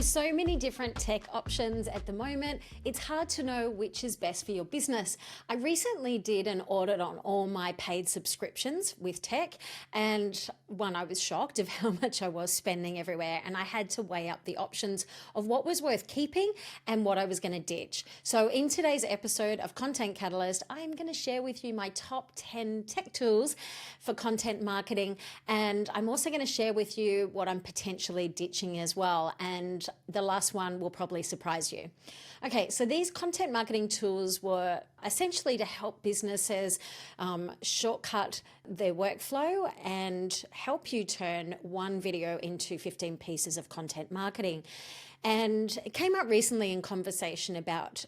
With so many different tech options at the moment, it's hard to know which is best for your business. I recently did an audit on all my paid subscriptions with tech, and I was shocked of how much I was spending everywhere, and I had to weigh up the options of what was worth keeping and what I was going to ditch. So in today's episode of Content Catalyst, I'm going to share with you my top 10 tech tools for content marketing, and I'm also going to share with you what I'm potentially ditching as well. And the last one will probably surprise you. Okay, so these content marketing tools were essentially to help businesses shortcut their workflow and help you turn one video into 15 pieces of content marketing. And it came up recently in conversation about,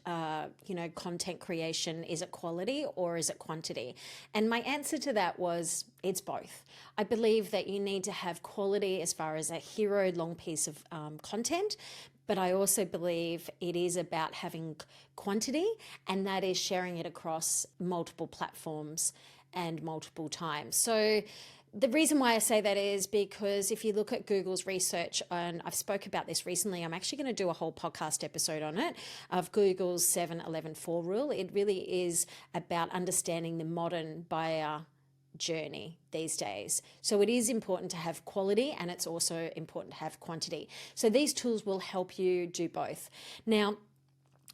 content creation. Is it quality or is it quantity? And my answer to that was it's both. I believe that you need to have quality as far as a hero long piece of content, but I also believe it is about having quantity, and that is sharing it across multiple platforms and multiple times. So the reason why I say that is because if you look at Google's research, and I've spoke about this recently, I'm actually going to do a whole podcast episode on it, of Google's 7-11-4 rule. It really is about understanding the modern buyer journey these days. So it is important to have quality, and it's also important to have quantity. So these tools will help you do both. Now,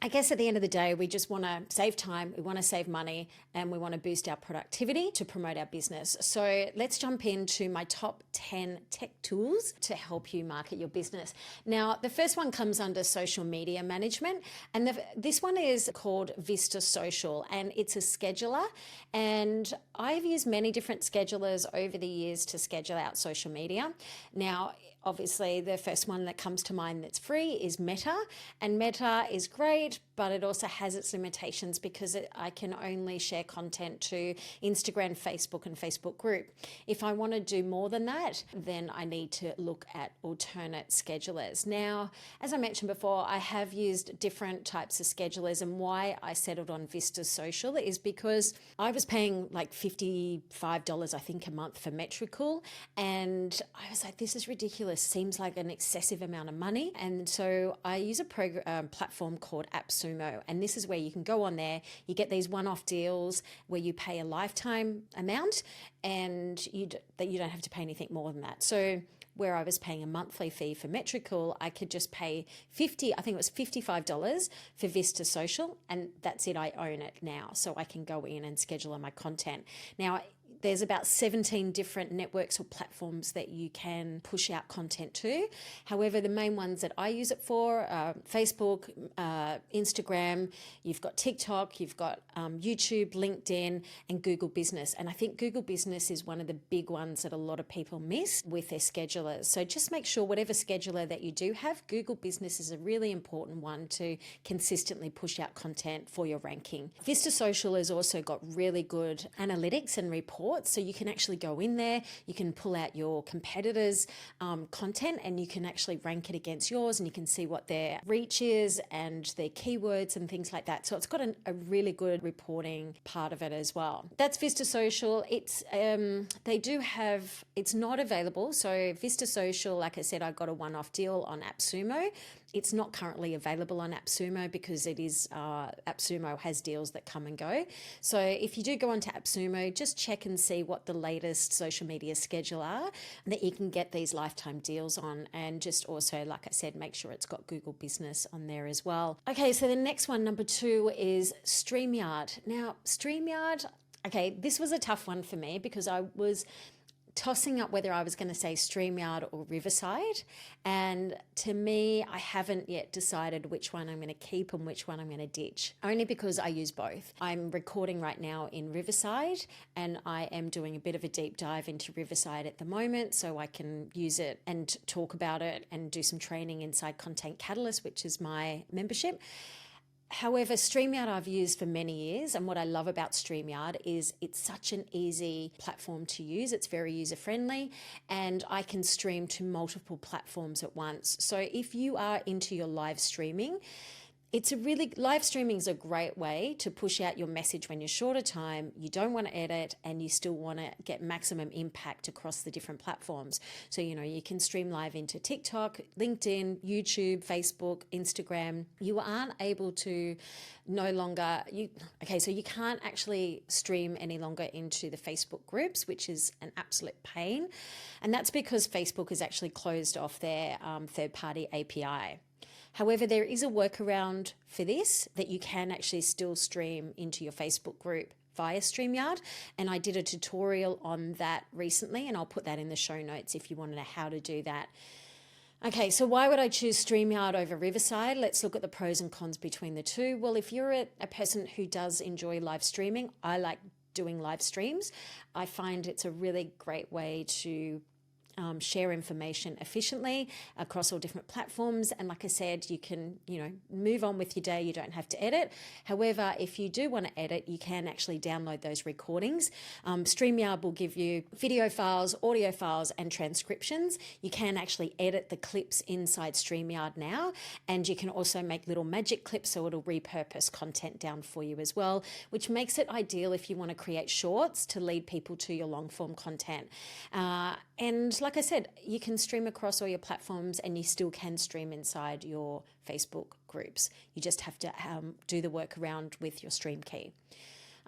I guess at the end of the day, we just want to save time, we want to save money, and we want to boost our productivity to promote our business. So let's jump into my top 10 tech tools to help you market your business. Now, the first one comes under social media management, and this one is called Vista Social, and it's a scheduler. And I've used many different schedulers over the years to schedule out social media. Now, obviously, the first one that comes to mind that's free is Meta, and Meta is great, but it also has its limitations because I can only share content to Instagram, Facebook, and Facebook group. If I want to do more than that, then I need to look at alternate schedulers. Now, as I mentioned before, I have used different types of schedulers, and why I settled on Vista Social is because I was paying like $55, I think, a month for Metrical, and I was like, this is ridiculous. Seems like an excessive amount of money. And so I use a platform called AppSumo, and this is where you can go on there, you get these one-off deals where you pay a lifetime amount, and you don't have to pay anything more than that. So where I was paying a monthly fee for Metrical, I could just pay $55 for Vista Social, and that's it. I own it now, so I can go in and schedule my content. Now, there's about 17 different networks or platforms that you can push out content to. However, the main ones that I use it for are Facebook, Instagram, you've got TikTok, you've got YouTube, LinkedIn, and Google Business. And I think Google Business is one of the big ones that a lot of people miss with their schedulers. So just make sure whatever scheduler that you do have, Google Business is a really important one to consistently push out content for your ranking. Vista Social has also got really good analytics and reports. So you can actually go in there, you can pull out your competitors' content, and you can actually rank it against yours, and you can see what their reach is and their keywords and things like that. So it's got a really good reporting part of it as well. That's Vista Social. It's not available. So Vista Social, like I said, I got a one-off deal on AppSumo. It's not currently available on AppSumo because it is AppSumo has deals that come and go. So if you do go onto AppSumo, just check and see what the latest social media schedule are that you can get these lifetime deals on, and just also, like I said, make sure it's got Google Business on there as well. Okay, so the next one, number 2, is StreamYard. Now, StreamYard, okay, this was a tough one for me because I was tossing up whether I was going to say StreamYard or Riverside. And to me, I haven't yet decided which one I'm going to keep and which one I'm going to ditch, only because I use both. I'm recording right now in Riverside, and I am doing a bit of a deep dive into Riverside at the moment, so I can use it and talk about it and do some training inside Content Catalyst, which is my membership. However, StreamYard I've used for many years, and what I love about StreamYard is it's such an easy platform to use. It's very user-friendly, and I can stream to multiple platforms at once. So if you are into your live streaming, live streaming is a great way to push out your message when you're short of time, you don't want to edit, and you still want to get maximum impact across the different platforms. So, you can stream live into TikTok, LinkedIn, YouTube, Facebook, Instagram. You aren't able to so you can't actually stream any longer into the Facebook groups, which is an absolute pain. And that's because Facebook has actually closed off their third-party API. However, there is a workaround for this, that you can actually still stream into your Facebook group via StreamYard. And I did a tutorial on that recently, and I'll put that in the show notes if you want to know how to do that. Okay, so why would I choose StreamYard over Riverside? Let's look at the pros and cons between the two. Well, if you're a person who does enjoy live streaming, I like doing live streams. I find it's a really great way to share information efficiently across all different platforms. And like I said, you can, move on with your day. You don't have to edit. However, if you do want to edit, you can actually download those recordings. StreamYard will give you video files, audio files, and transcriptions. You can actually edit the clips inside StreamYard now. And you can also make little magic clips, so it'll repurpose content down for you as well, which makes it ideal if you want to create shorts to lead people to your long form content. And like I said, you can stream across all your platforms, and you still can stream inside your Facebook groups. You just have to do the workaround with your stream key.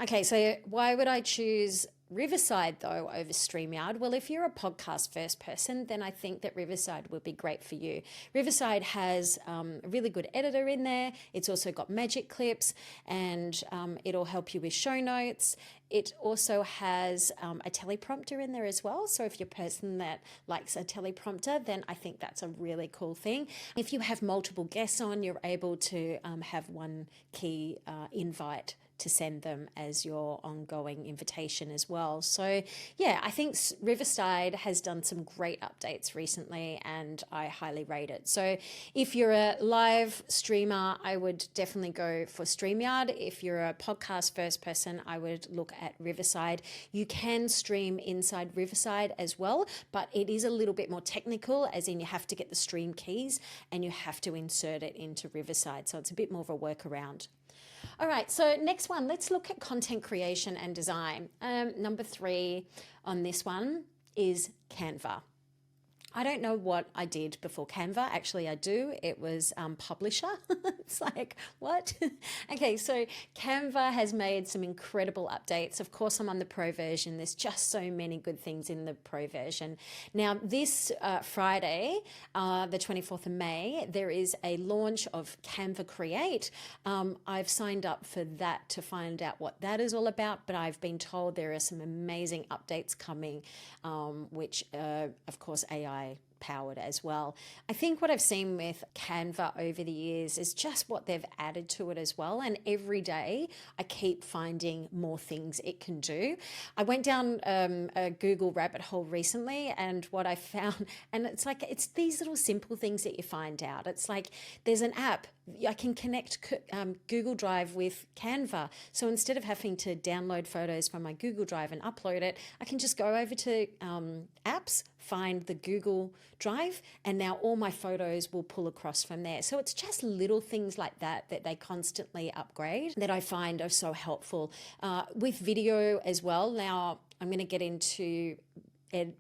Okay, so why would I choose Riverside though over StreamYard? Well, if you're a podcast first person, then I think that Riverside would be great for you. Riverside has a really good editor in there. It's also got magic clips, and it'll help you with show notes. It also has a teleprompter in there as well. So if you're a person that likes a teleprompter, then I think that's a really cool thing. If you have multiple guests on, you're able to have one key invite to send them as your ongoing invitation as well. So yeah, I think Riverside has done some great updates recently, and I highly rate it. So if you're a live streamer, I would definitely go for StreamYard. If you're a podcast first person, I would look at Riverside. You can stream inside Riverside as well, but it is a little bit more technical, as in you have to get the stream keys and you have to insert it into Riverside. So it's a bit more of a workaround. All right, so next one, let's look at content creation and design. Number 3 on this one is Canva. I don't know what I did before Canva. Actually, I do. It was Publisher. It's like, what? Okay, so Canva has made some incredible updates. Of course, I'm on the Pro version. There's just so many good things in the Pro version. Now, this Friday, the 24th of May, there is a launch of Canva Create. I've signed up for that to find out what that is all about, but I've been told there are some amazing updates coming, which, of course, AI powered as well. I think what I've seen with Canva over the years is just what they've added to it as well. And every day I keep finding more things it can do. I went down a Google rabbit hole recently, and what I found, and it's like, it's these little simple things that you find out. It's like there's an app. I can connect Google Drive with Canva. So instead of having to download photos from my Google Drive and upload it, I can just go over to apps, find the Google Drive, and now all my photos will pull across from there. So it's just little things like that that they constantly upgrade that I find are so helpful. With video as well. Now I'm going to get into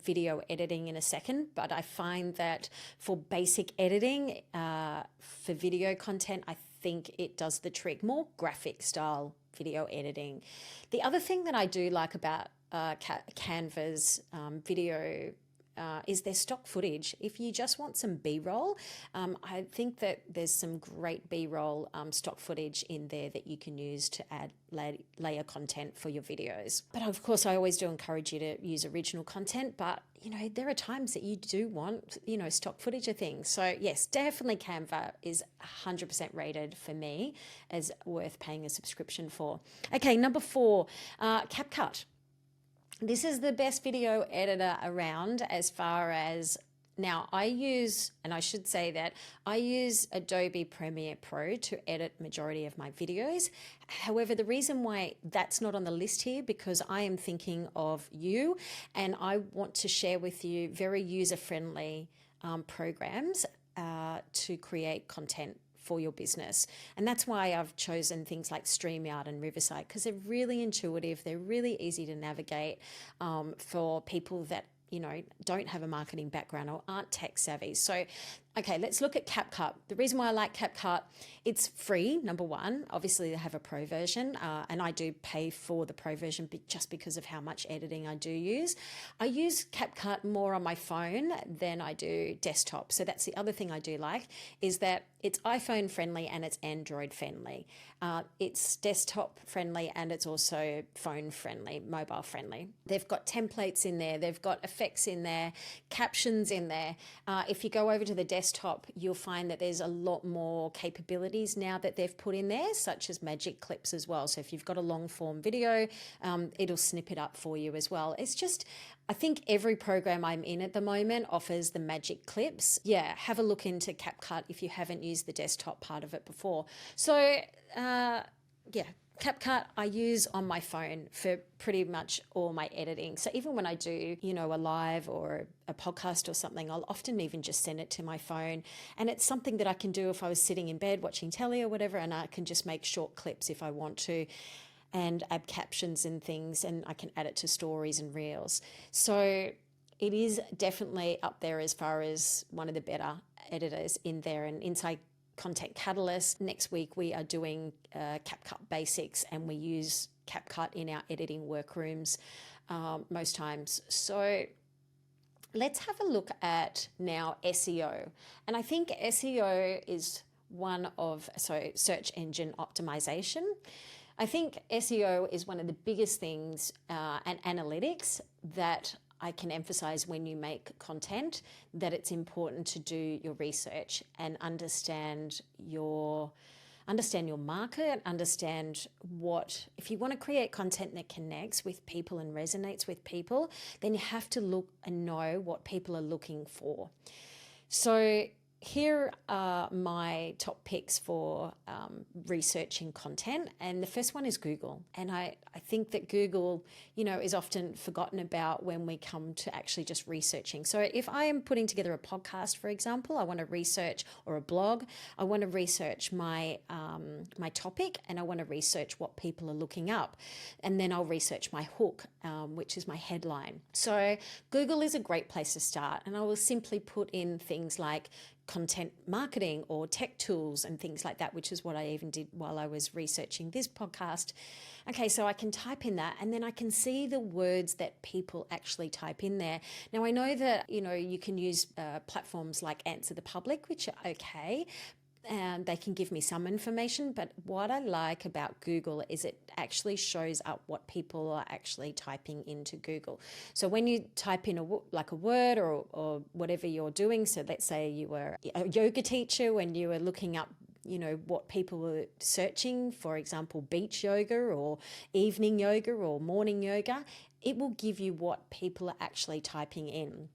video editing in a second, but I find that for basic editing, for video content, I think it does the trick. More graphic style video editing. The other thing that I do like about Canva's video is their stock footage. If you just want some B-roll, I think that there's some great B-roll stock footage in there that you can use to add layer content for your videos. But of course, I always do encourage you to use original content, but there are times that you do want, stock footage of things. So yes, definitely Canva is 100% rated for me as worth paying a subscription for. Okay, number 4, CapCut. This is the best video editor around as far as, now I use Adobe Premiere Pro to edit majority of my videos. However, the reason why that's not on the list here, because I am thinking of you and I want to share with you very user-friendly programs to create content for your business. And that's why I've chosen things like StreamYard and Riverside, because they're really intuitive, they're really easy to navigate for people that don't have a marketing background or aren't tech savvy. So, okay, let's look at CapCut. The reason why I like CapCut, it's free, number one. Obviously, they have a pro version, and I do pay for the pro version just because of how much editing I do use. I use CapCut more on my phone than I do desktop. So that's the other thing I do like, is that it's iPhone friendly and it's Android friendly. It's desktop friendly and it's also phone friendly, mobile friendly. They've got templates in there, they've got effects in there, captions in there. If you go over to the desktop, you'll find that there's a lot more capabilities now that they've put in there, such as magic clips as well. So if you've got a long form video, it'll snip it up for you as well. It's just, I think every program I'm in at the moment offers the magic clips. Yeah, have a look into CapCut if you haven't used the desktop part of it before. So yeah, CapCut I use on my phone for pretty much all my editing. So even when I do, a live or a podcast or something, I'll often even just send it to my phone. And it's something that I can do if I was sitting in bed watching telly or whatever, and I can just make short clips if I want to, and add captions and things, and I can add it to stories and reels. So it is definitely up there as far as one of the better editors in there. And inside Content Catalyst, next week we are doing CapCut basics, and we use CapCut in our editing workrooms most times. So let's have a look at now SEO. And I think SEO is search engine optimization. I think SEO is one of the biggest things, and analytics, that I can emphasize when you make content, that it's important to do your research and understand your market, understand if you want to create content that connects with people and resonates with people, then you have to look and know what people are looking for. So here are my top picks for researching content. And the first one is Google. And I think that Google, is often forgotten about when we come to actually just researching. So if I am putting together a podcast, for example, I want to research, or a blog, I want to research my topic, and I want to research what people are looking up. And then I'll research my hook, which is my headline. So Google is a great place to start. And I will simply put in things like content marketing or tech tools and things like that, which is what I even did while I was researching this podcast. Okay, so I can type in that, and then I can see the words that people actually type in there. Now, I know that, you can use platforms like Answer the Public, which are okay, and they can give me some information, but what I like about Google is it actually shows up what people are actually typing into Google. So when you type in a word or whatever you're doing, so let's say you were a yoga teacher when you were looking up what people were searching, for example, beach yoga or evening yoga or morning yoga, it will give you what people are actually typing in.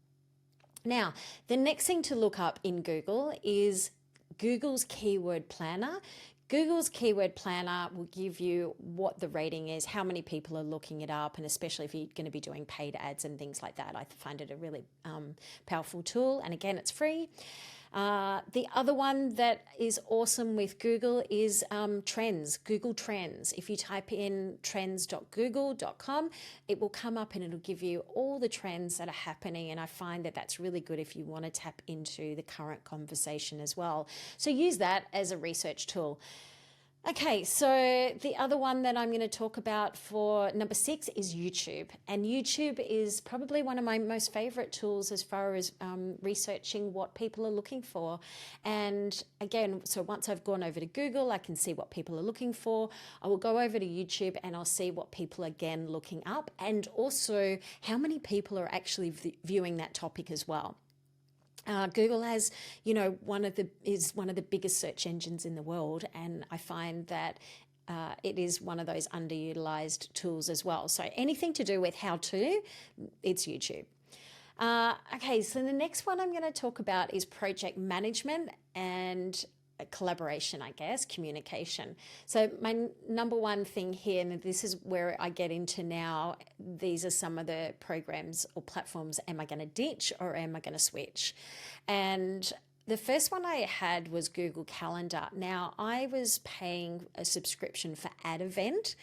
Now, the next thing to look up in Google is Google's keyword planner. Google's keyword planner will give you what the rating is, how many people are looking it up, and especially if you're going to be doing paid ads and things like that. I find it a really powerful tool, and again, it's free. The other one that is awesome with Google is Trends, Google Trends. If you type in trends.google.com, it will come up and it'll give you all the trends that are happening. And I find that that's really good if you want to tap into the current conversation as well. So use that as a research tool. Okay, so the other one that I'm going to talk about for number 6 is YouTube. And YouTube is probably one of my most favorite tools as far as researching what people are looking for. And again, so once I've gone over to Google, I can see what people are looking for. I will go over to YouTube and I'll see what people are again looking up, and also how many people are actually viewing that topic as well. Google has, one of the biggest search engines in the world, and I find that it is one of those underutilized tools as well. So anything to do with how to, it's YouTube. Okay, so the next one I'm going to talk about is project management and collaboration, I guess, communication. So my number one thing here, and this is where I get into now, these are some of the programs or platforms am I going to ditch or am I going to switch? And The first one I had was Google Calendar. Now, I was paying a subscription for Ad Event,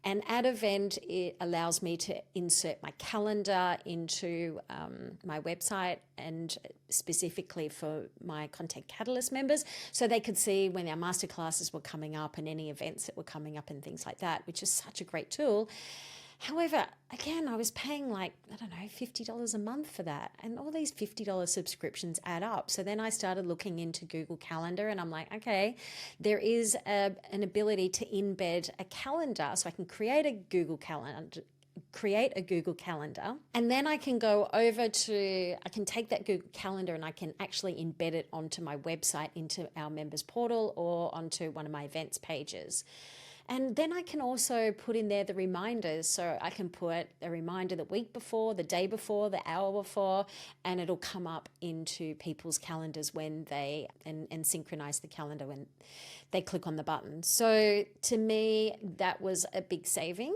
and Ad Event, it allows me to insert my calendar into my website, and specifically for my Content Catalyst members, so they could see when our masterclasses were coming up and any events that were coming up and things like that, which is such a great tool. However, again, I was paying like, I don't know, $50 a month for that. And all these $50 subscriptions add up. So then I started looking into Google Calendar, and I'm like, okay, there is an ability to embed a calendar. So I can create a Google Calendar, and then I can go over to, I can take that Google Calendar and I can actually embed it onto my website, into our members portal, or onto one of my events pages. And then I can also put in there the reminders. So I can put a reminder the week before, the day before, the hour before, and it'll come up into people's calendars when they, and synchronize the calendar when they click on the button. So to me, that was a big saving.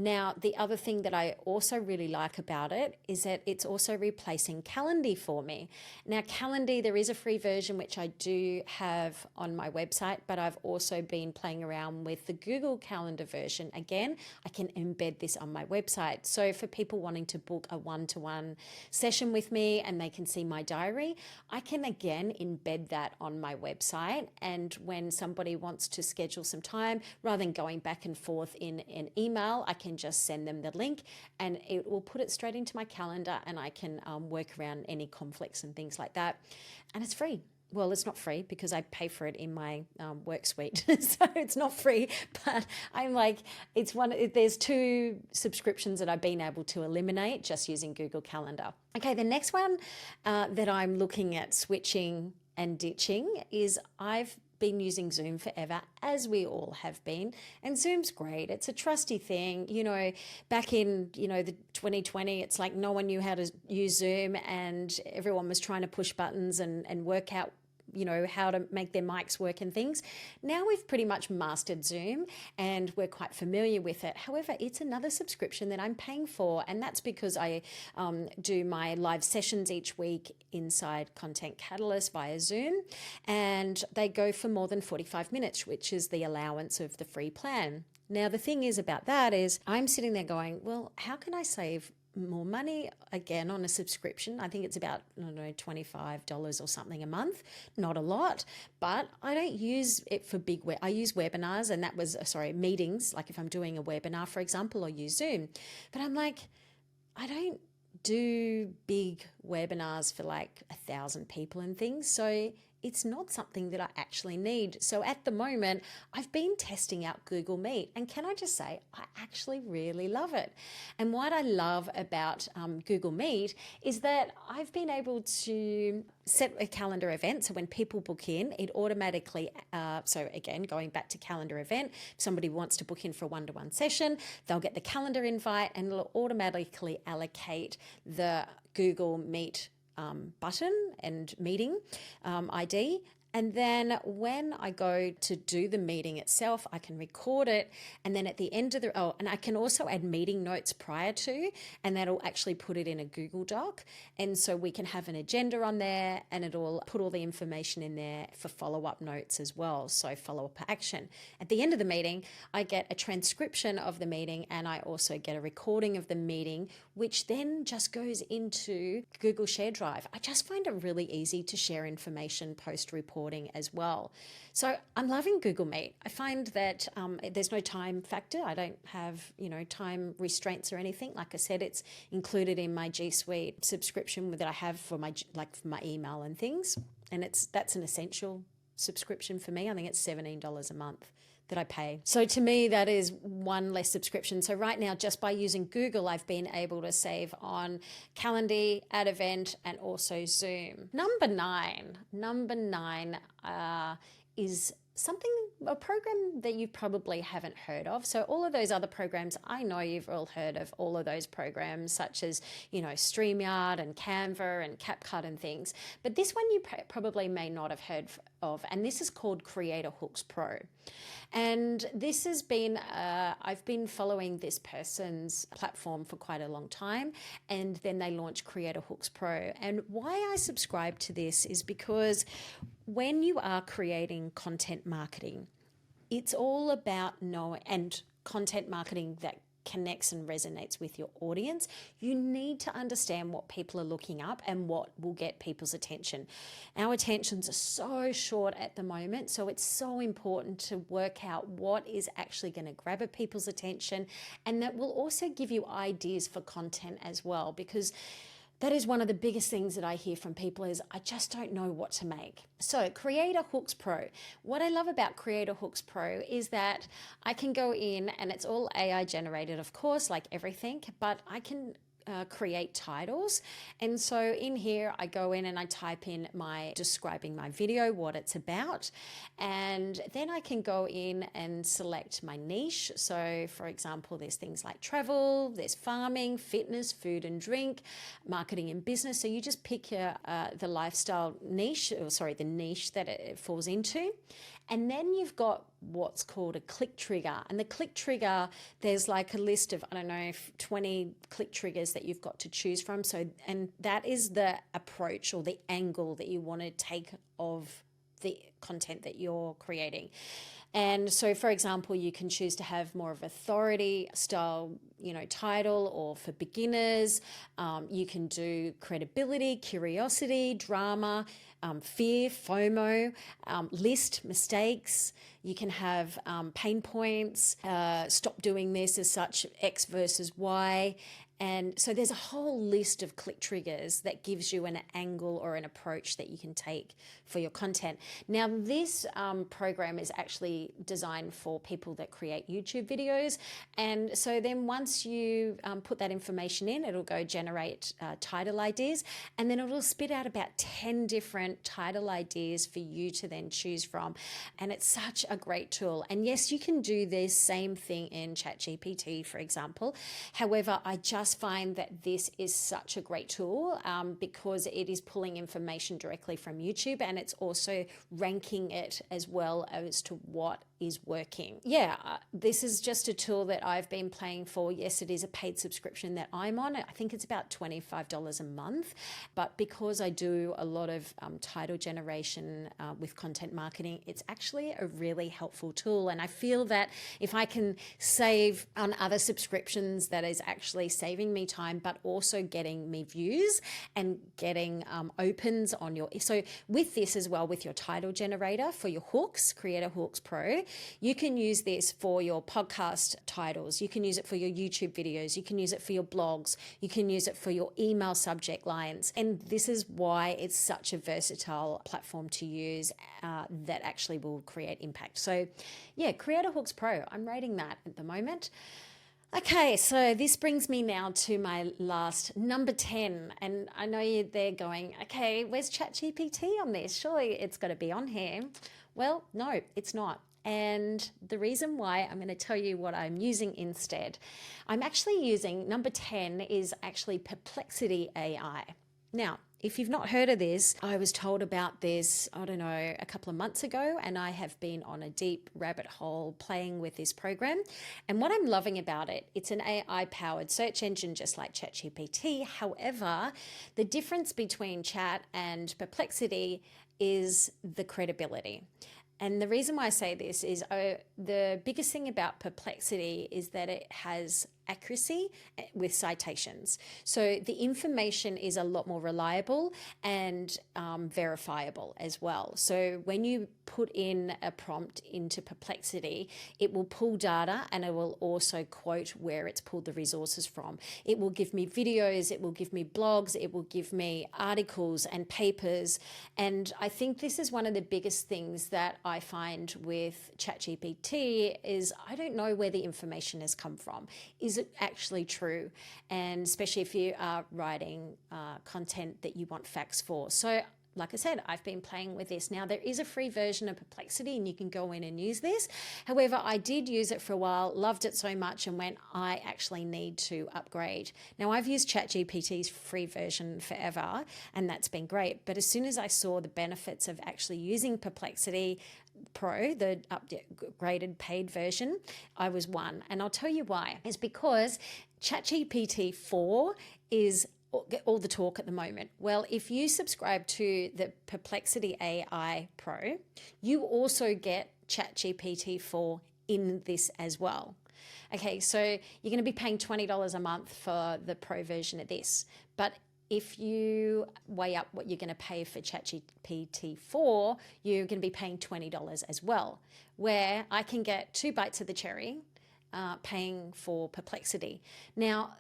Now, the other thing that I also really like about it is that it's also replacing Calendly for me. Now, Calendly, there is a free version which I do have on my website, but I've also been playing around with the Google Calendar version. Again, I can embed this on my website. So for people wanting to book a one-to-one session with me and they can see my diary, I can again embed that on my website. And when somebody wants to schedule some time, rather than going back and forth in an email, I can just send them the link and it will put it straight into my calendar, and I can work around any conflicts and things like that. And it's free. Well, it's not free because I pay for it in my work suite. So it's not free, but I'm like, there's 2 subscriptions that I've been able to eliminate just using Google Calendar. Okay, the next one that I'm looking at switching and ditching is, I've been using Zoom forever, as we all have been, and Zoom's great. It's a trusty thing. You know, back in, the 2020, it's like no one knew how to use Zoom, and everyone was trying to push buttons and work out how to make their mics work and things. Now we've pretty much mastered Zoom and we're quite familiar with it. However, it's another subscription that I'm paying for, and that's because I do my live sessions each week inside Content Catalyst via Zoom, and they go for more than 45 minutes, which is the allowance of the free plan. Now, the thing is about that is I'm sitting there going, well, how can I save more money again on a subscription? I think it's about, $25 or something a month. Not a lot, but I don't use it for I use webinars, and that was, meetings. Like if I'm doing a webinar, for example, I'll use Zoom. But I'm like, I don't do big webinars for like 1,000 people and things. So it's not something that I actually need. So at the moment, I've been testing out Google Meet, and can I just say, I actually really love it. And what I love about Google Meet is that I've been able to set a calendar event. So when people book in, it automatically, so again, going back to calendar event, if somebody wants to book in for a one-to-one session, they'll get the calendar invite and it'll automatically allocate the Google Meet button and meeting ID. And then when I go to do the meeting itself, I can record it. And then at the end of and I can also add meeting notes prior to, and that'll actually put it in a Google Doc. And so we can have an agenda on there, and it'll put all the information in there for follow-up notes as well. So follow-up action. At the end of the meeting, I get a transcription of the meeting, and I also get a recording of the meeting, which then just goes into Google Share Drive. I just find it really easy to share information post-reporting as well. So I'm loving Google Meet. I find that there's no time factor. I don't have, time restraints or anything. Like I said, it's included in my G Suite subscription that I have for my email and things. And that's an essential subscription for me. I think it's $17 a month that I pay. So to me, that is one less subscription. So right now, just by using Google, I've been able to save on Calendly, Ad Event, and also Zoom. Number nine is a program that you probably haven't heard of. So all of those other programs, I know you've all heard of all of those programs, such as, StreamYard and Canva and CapCut and things. But this one you probably may not have heard of, and this is called Creator Hooks Pro. And this has been, I've been following this person's platform for quite a long time, and then they launched Creator Hooks Pro. And why I subscribe to this is because when you are creating content marketing, it's all about knowing, and content marketing that connects and resonates with your audience, you need to understand what people are looking up and what will get people's attention. Our attentions are so short at the moment, so it's so important to work out what is actually going to grab people's attention, and that will also give you ideas for content as well, because that is one of the biggest things that I hear from people is, I just don't know what to make. So Creator Hooks Pro. What I love about Creator Hooks Pro is that I can go in, and it's all AI generated, of course, like everything, but I can create titles. And so in here, I go in and I type in describing my video, what it's about. And then I can go in and select my niche. So for example, there's things like travel, there's farming, fitness, food and drink, marketing and business. So you just pick the lifestyle niche, the niche that it falls into. And then you've got what's called a click trigger. And the click trigger, there's like a list of, 20 click triggers that you've got to choose from. And that is the approach or the angle that you want to take of the content that you're creating. And so, for example, you can choose to have more of authority style, title, or for beginners. You can do credibility, curiosity, drama, fear, FOMO, list, mistakes. You can have pain points, stop doing this as such, X versus Y. And so there's a whole list of click triggers that gives you an angle or an approach that you can take for your content. Now, this program is actually designed for people that create YouTube videos. And so then once you put that information in, it'll go generate title ideas, and then it'll spit out about 10 different title ideas for you to then choose from. And it's such a great tool. And yes, you can do this same thing in ChatGPT, for example. However, I just find that this is such a great tool because it is pulling information directly from YouTube, and it's also ranking it as well as to what is working. Yeah, this is just a tool that I've been playing for. Yes, it is a paid subscription that I'm on. I think it's about $25 a month, but because I do a lot of title generation with content marketing, it's actually a really helpful tool. And I feel that if I can save on other subscriptions, that is actually saving me time, but also getting me views and getting opens on your, so with this as well, with your title generator for your hooks, Creator Hooks Pro, you can use this for your podcast titles. You can use it for your YouTube videos. You can use it for your blogs. You can use it for your email subject lines. And this is why it's such a versatile platform to use that actually will create impact. So yeah, Creator Hooks Pro, I'm rating that at the moment. Okay, so this brings me now to my last number 10. And I know you're there going, okay, where's ChatGPT on this? Surely it's got to be on here. Well, no, it's not. And the reason why, I'm going to tell you what I'm using instead. I'm actually using, number 10 is actually Perplexity AI. Now, if you've not heard of this, I was told about this, a couple of months ago, and I have been on a deep rabbit hole playing with this program. And what I'm loving about it, it's an AI-powered search engine just like ChatGPT. However, the difference between Chat and Perplexity is the credibility. And the reason why I say this is the biggest thing about Perplexity is that it has accuracy with citations. So the information is a lot more reliable and verifiable as well. So when you put in a prompt into Perplexity, it will pull data and it will also quote where it's pulled the resources from. It will give me videos, it will give me blogs, it will give me articles and papers. And I think this is one of the biggest things that I find with ChatGPT is I don't know where the information has come from. Is it actually true? And especially if you are writing content that you want facts for. So like I said, I've been playing with this. Now, there is a free version of Perplexity and you can go in and use this. However, I did use it for a while, loved it so much and went, I actually need to upgrade. Now, I've used ChatGPT's free version forever and that's been great. But as soon as I saw the benefits of actually using Perplexity Pro, the upgraded paid version, I was won. And I'll tell you why. It's because ChatGPT 4 is all the talk at the moment. Well, if you subscribe to the Perplexity AI Pro, you also get ChatGPT 4 in this as well. Okay, so you're going to be paying $20 a month for the Pro version of this. But if you weigh up what you're going to pay for ChatGPT 4, you're going to be paying $20 as well, where I can get 2 bites of the cherry paying for Perplexity. Now,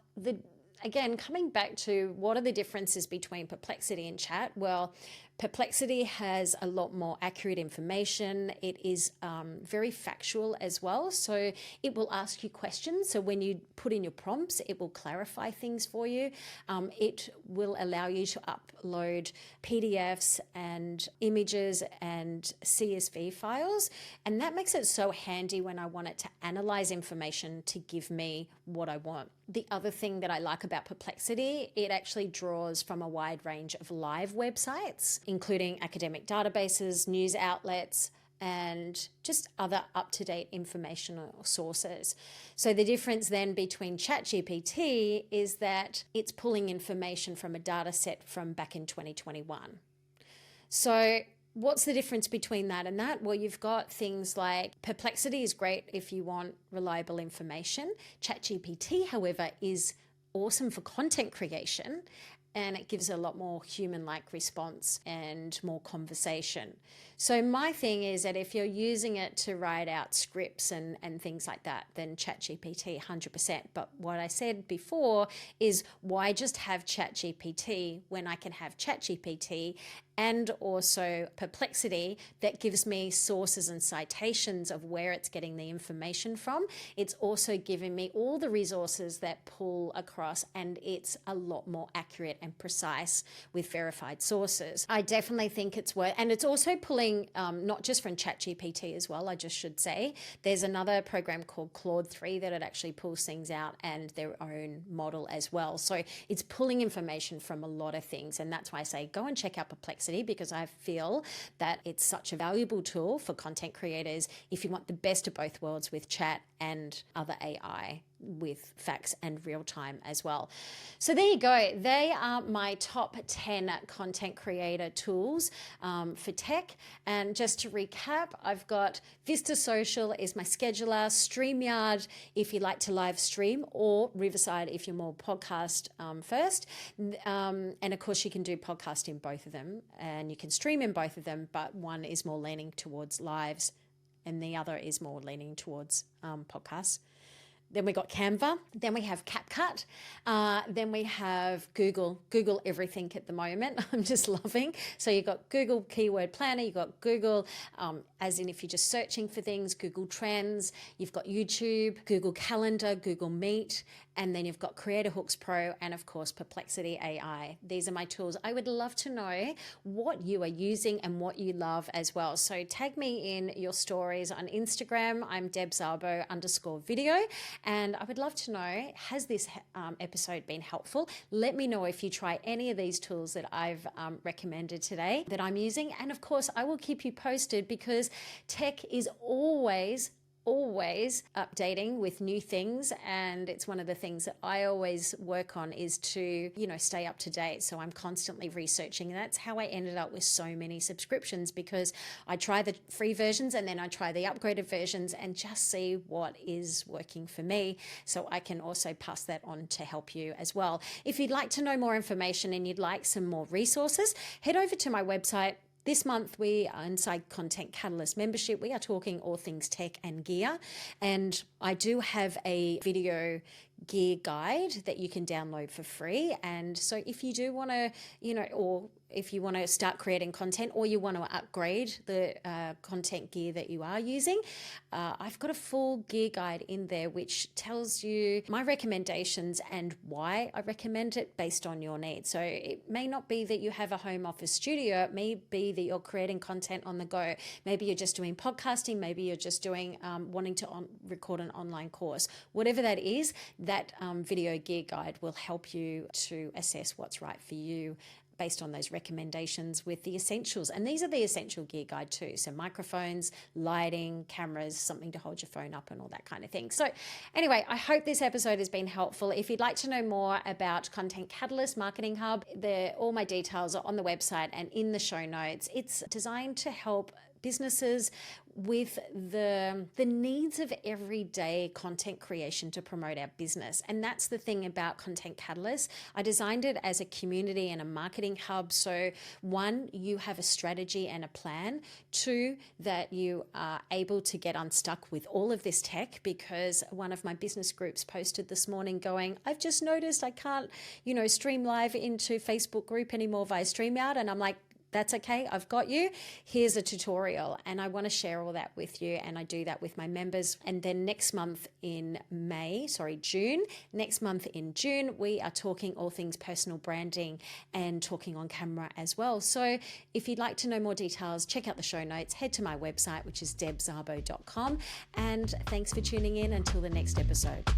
again, coming back to what are the differences between Perplexity and Chat? Well, Perplexity has a lot more accurate information. It is very factual as well. So it will ask you questions. So when you put in your prompts, it will clarify things for you. It will allow you to upload PDFs and images and CSV files. And that makes it so handy when I want it to analyze information to give me what I want. The other thing that I like about Perplexity, it actually draws from a wide range of live websites, including academic databases, news outlets, and just other up-to-date informational sources. So the difference then between ChatGPT is that it's pulling information from a data set from back in 2021. So what's the difference between that and that? Well, you've got things like Perplexity is great if you want reliable information. ChatGPT, however, is awesome for content creation and it gives a lot more human-like response and more conversation. So my thing is that if you're using it to write out scripts and things like that, then ChatGPT 100%. But what I said before is why just have ChatGPT when I can have ChatGPT and also Perplexity that gives me sources and citations of where it's getting the information from. It's also giving me all the resources that pull across and it's a lot more accurate and precise with verified sources. I definitely think it's worth, and it's also pulling not just from ChatGPT as well, I just should say. There's another program called Claude 3 that it actually pulls things out and their own model as well. So it's pulling information from a lot of things. And that's why I say go and check out Perplexity, because I feel that it's such a valuable tool for content creators if you want the best of both worlds with chat and other AI with facts and real time as well. So there you go. They are my top 10 content creator tools for tech. And just to recap, I've got Vista Social is my scheduler, StreamYard if you like to live stream, or Riverside if you're more podcast first. And of course you can do podcast in both of them and you can stream in both of them, but one is more leaning towards lives and the other is more leaning towards podcasts. Then we got Canva, then we have CapCut, then we have Google everything at the moment. I'm just loving. So you've got Google Keyword Planner, you've got Google, as in if you're just searching for things, Google Trends, you've got YouTube, Google Calendar, Google Meet, and then you've got Creator Hooks Pro, and of course, Perplexity AI. These are my tools. I would love to know what you are using and what you love as well. So tag me in your stories on Instagram. I'm Deb Szabo _video. And I would love to know, has this episode been helpful? Let me know if you try any of these tools that I've recommended today that I'm using. And of course, I will keep you posted because tech is always updating with new things, and it's one of the things that I always work on is to stay up to date. So I'm constantly researching, and that's how I ended up with so many subscriptions, because I try the free versions and then I try the upgraded versions and just see what is working for me, so I can also pass that on to help you as well. If you'd like to know more information and you'd like some more resources, head over to my website. This month, we are inside Content Catalyst membership. We are talking all things tech and gear. And I do have a video gear guide that you can download for free. And so if you do want to, or if you want to start creating content or you want to upgrade the content gear that you are using, I've got a full gear guide in there which tells you my recommendations and why I recommend it based on your needs. So it may not be that you have a home office studio. It may be that you're creating content on the go. Maybe you're just doing podcasting. Maybe you're just doing wanting to record an online course. Whatever that is, that video gear guide will help you to assess what's right for you based on those recommendations with the essentials. And these are the essential gear guide too. So microphones, lighting, cameras, something to hold your phone up and all that kind of thing. So anyway, I hope this episode has been helpful. If you'd like to know more about Content Catalyst Marketing Hub, all my details are on the website and in the show notes. It's designed to help businesses with the needs of everyday content creation to promote our business. And that's the thing about Content Catalyst. I designed it as a community and a marketing hub. So 1, you have a strategy and a plan. 2, that you are able to get unstuck with all of this tech, because one of my business groups posted this morning going, I've just noticed I can't, stream live into Facebook group anymore via StreamYard. And I'm like, that's okay. I've got you. Here's a tutorial. And I want to share all that with you. And I do that with my members. And then next month in June, we are talking all things personal branding and talking on camera as well. So if you'd like to know more details, check out the show notes, head to my website, which is debszabo.com. And thanks for tuning in until the next episode.